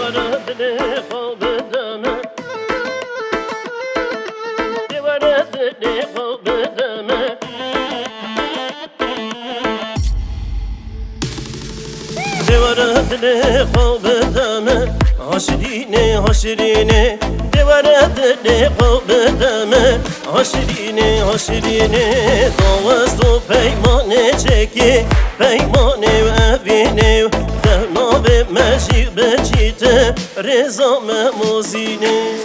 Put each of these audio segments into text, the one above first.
devara dile kavbedeme devara dile kavbedeme devara dile kavbedeme haşirine haşirine devara dile kavbedeme haşirine haşirine dostu peymane çeki peymane evine devna ve meşibe çite reza memuzine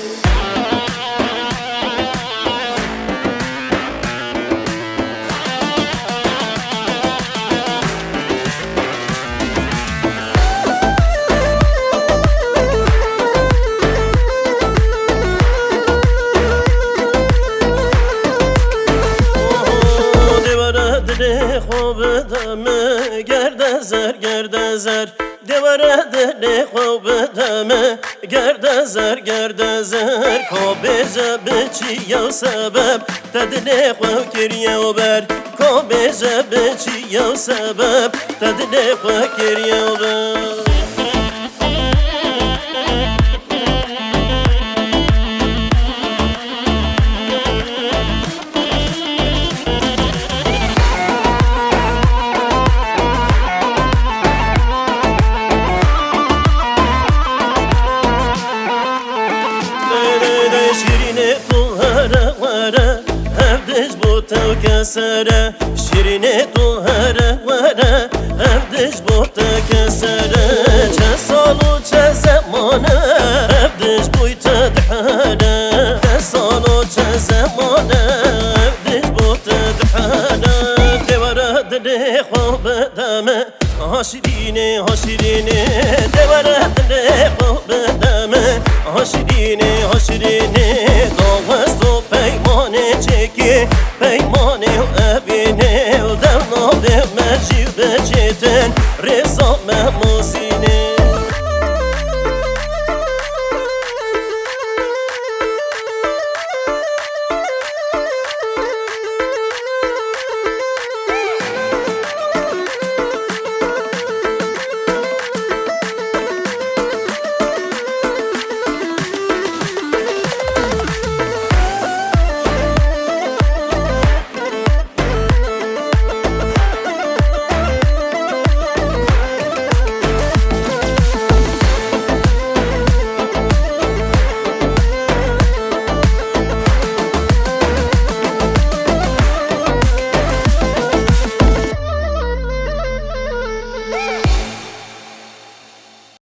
خوبدمه گردزر گردزر devara dile خوبدمه گردزر گردزر کابجه بچی یا سبب تدله خو کریه و بر کابجه بچی یا سبب تدله خو کریه و بر تو کسره شیرینه تو هره وره هردش بوتا کسره چه سال و چه زمانه هردش بوتا دحانه چه سال و چه زمانه هردش بوتا دحانه دواره دلی خواب دمه هاشرینه هاشرینه دواره دلی خواب دمه هاشرینه هاشرینه دوست و پیمانه چکی پیمانه و اوینه و در نابه مجیب چیتن رزا مموزینه